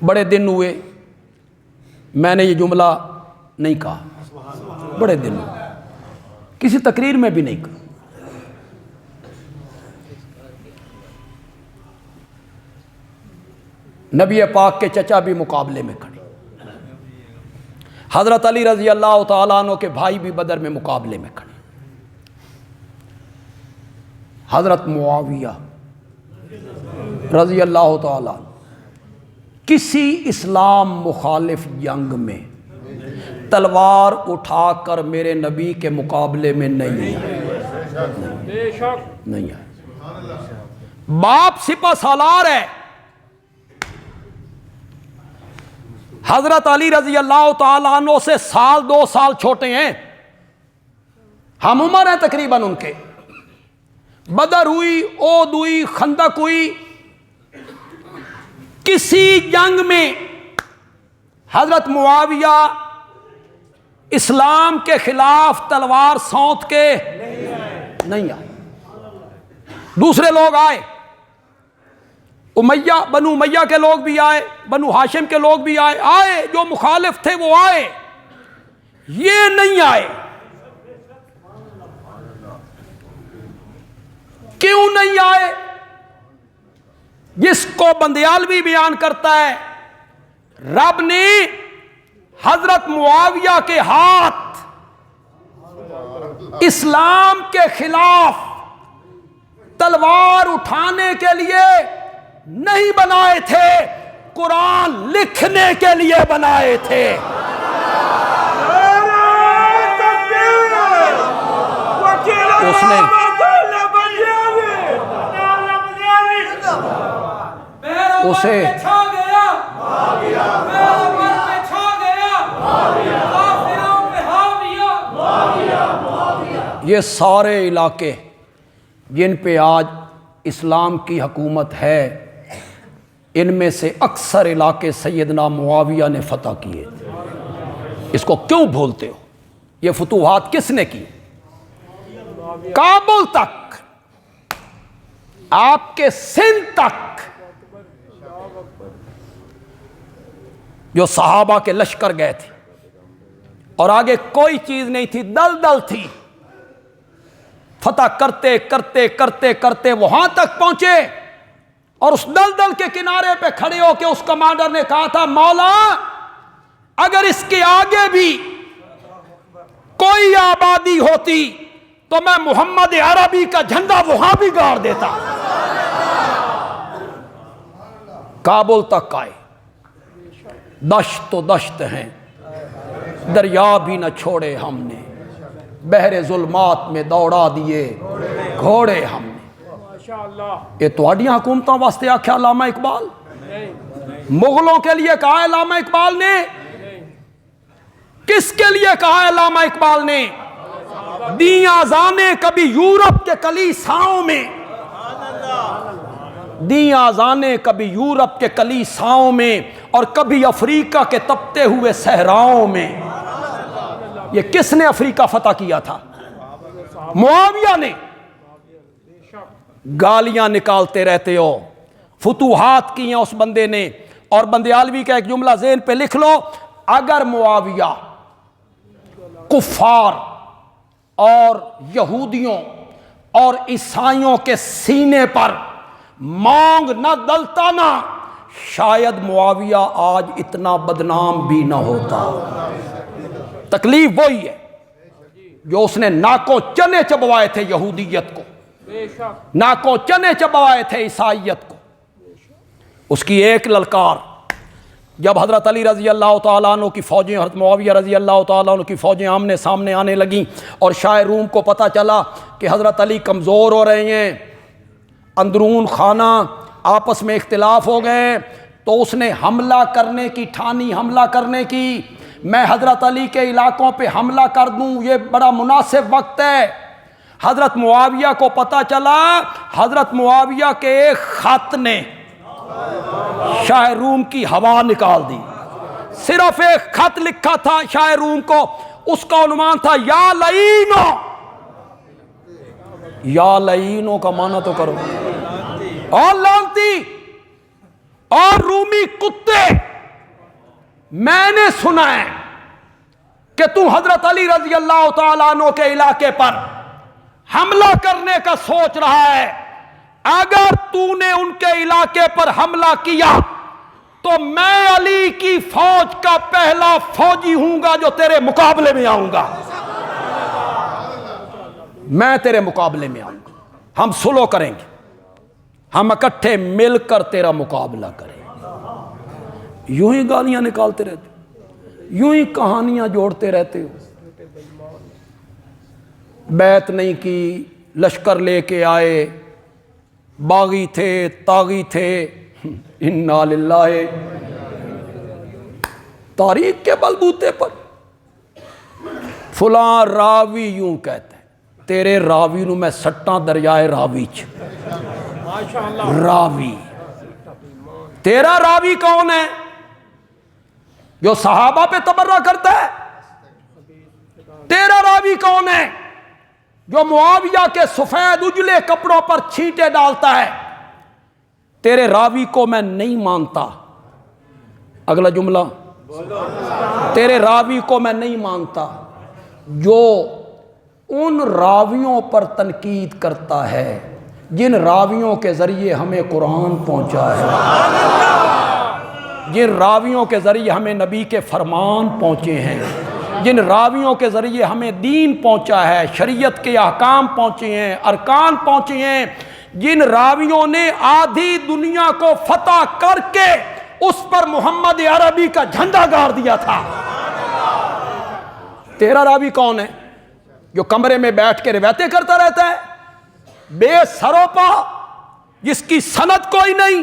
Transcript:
بڑے دن ہوئے میں نے یہ جملہ نہیں کہا، بڑے دن ہوئے، کسی تقریر میں بھی نہیں کہا۔ نبی پاک کے چچا بھی مقابلے میں کھڑے، حضرت علی رضی اللہ تعالیٰ عنہ کے بھائی بھی بدر میں مقابلے میں کھڑے، حضرت معاویہ رضی اللہ تعالیٰ عنہ کسی اسلام مخالف جنگ میں تلوار اٹھا کر میرے نبی کے مقابلے میں نہیں آئے، نہیں آئے۔ باپ سپہ سالار ہے، حضرت علی رضی اللہ تعالیٰ عنہ سے سال دو سال چھوٹے ہیں، ہم عمر ہیں تقریباً ان کے۔ بدر ہوئی، احد ہوئی، خندق ہوئی، کسی جنگ میں حضرت معاویہ اسلام کے خلاف تلوار سونت کے نہیں آئے۔ دوسرے لوگ آئے، امیہ، بنو امیہ کے لوگ بھی آئے، بنو ہاشم کے لوگ بھی آئے، جو مخالف تھے وہ آئے، یہ نہیں آئے۔ کیوں نہیں آئے؟ جس کو بندیالوی بیان کرتا ہے، رب نے حضرت معاویہ کے ہاتھ اسلام کے خلاف تلوار اٹھانے کے لیے نہیں بنائے تھے، قرآن لکھنے کے لیے بنائے تھے۔ اس نے اسے یہ سارے علاقے جن پہ آج اسلام کی حکومت ہے، ان میں سے اکثر علاقے سیدنا معاویہ نے فتح کیے تھے۔ اس کو کیوں بھولتے ہو؟ یہ فتوحات کس نے کی؟ کابل تک، آپ کے سندھ تک جو صحابہ کے لشکر گئے تھے، اور آگے کوئی چیز نہیں تھی، دلدل تھی۔ فتح کرتے کرتے کرتے کرتے وہاں تک پہنچے، اور اس دلدل کے کنارے پہ کھڑے ہو کے اس کمانڈر نے کہا تھا، مولا اگر اس کے آگے بھی کوئی آبادی ہوتی تو میں محمد عربی کا جھنڈا وہاں بھی گاڑ دیتا۔ کابل تک آئے، دشت تو دشت ہیں، دریا بھی نہ چھوڑے ہم نے، بحر ظلمات میں دوڑا دیے گھوڑے ہم نے۔ یہ تواڈیاں حکومتوں واسطے آکھیا علامہ اقبال؟ مغلوں کے لیے کہا ہے علامہ اقبال نے؟ کس کے لیے کہا ہے علامہ اقبال نے؟ دی آذانیں کبھی یورپ کے کلیساؤں میں، دی آذانیں کبھی یورپ کے کلیساؤں میں، اور کبھی افریقہ کے تپتے ہوئے صحراؤں میں۔ یہ کس نے افریقہ فتح کیا تھا؟ معاویہ نے۔ گالیاں نکالتے رہتے ہو، فتوحات کی ہیں اس بندے نے۔ اور بندیالوی کا ایک جملہ ذہن پہ لکھ لو، اگر معاویہ کفار اور یہودیوں اور عیسائیوں کے سینے پر مانگ نہ ڈلتا نا، شاید معاویہ آج اتنا بدنام بھی نہ ہوتا۔ تکلیف وہی ہے جو اس نے ناکوں چنے چبوائے تھے یہودیت کو، ناکوں چنے چبوائے تھے عیسائیت کو۔ اس کی ایک للکار، جب حضرت علی رضی اللہ تعالیٰ عنہ کی فوجیں، حضرت معاویہ رضی اللہ تعالیٰ عنہ کی فوجیں آمنے سامنے آنے لگیں، اور شاہ روم کو پتہ چلا کہ حضرت علی کمزور ہو رہے ہیں، اندرون خانہ آپس میں اختلاف ہو گئے، تو اس نے حملہ کرنے کی ٹھانی، حملہ کرنے کی۔ میں حضرت علی کے علاقوں پہ حملہ کر دوں، یہ بڑا مناسب وقت ہے۔ حضرت معاویہ کو پتہ چلا، حضرت معاویہ کے ایک خط نے شاہ روم کی ہوا نکال دی۔ صرف ایک خط لکھا تھا شاہ روم کو، اس کا عنوان تھا یا لعینو۔ یا لعینو کا معنی تو کرو، اور لعنتی اور رومی کتے میں نے سنا ہے کہ تو حضرت علی رضی اللہ تعالیٰ عنہ کے علاقے پر حملہ کرنے کا سوچ رہا ہے، اگر تو نے ان کے علاقے پر حملہ کیا تو میں علی کی فوج کا پہلا فوجی ہوں گا جو تیرے مقابلے میں آؤں گا، میں تیرے مقابلے میں آؤں گا، ہم سلو کریں گے، ہم اکٹھے مل کر تیرا مقابلہ کریں گے۔ یوں ہی گالیاں نکالتے رہتے، یوں ہی کہانیاں جوڑتے رہتے ہو، بیعت نہیں کی، لشکر لے کے آئے، باغی تھے، تاغی تھے، انا للہ، تاریخ کے بلبوتے پر فلاں راوی یوں کہتے ہیں، تیرے راوی نو میں سٹاں دریائے راوی چ، راوی تیرا راوی کون ہے؟ جو صحابہ پہ تبرہ کرتا ہے؟ تیرا راوی کون ہے؟ جو معاویہ کے سفید اجلے کپڑوں پر چھینٹے ڈالتا ہے؟ تیرے راوی کو میں نہیں مانتا۔ اگلا جملہ، تیرے راوی کو میں نہیں مانتا جو ان راویوں پر تنقید کرتا ہے جن راویوں کے ذریعے ہمیں قرآن پہنچا ہے، جن راویوں کے ذریعے ہمیں نبی کے فرمان پہنچے ہیں، جن راویوں کے ذریعے ہمیں دین پہنچا ہے، شریعت کے احکام پہنچے ہیں، ارکان پہنچے ہیں، جن راویوں نے آدھی دنیا کو فتح کر کے اس پر محمد عربی کا جھنڈا گاڑ دیا تھا۔ تیرا راوی کون ہے؟ جو کمرے میں بیٹھ کے روایتیں کرتا رہتا ہے، بے سروپا، جس کی سند کوئی نہیں،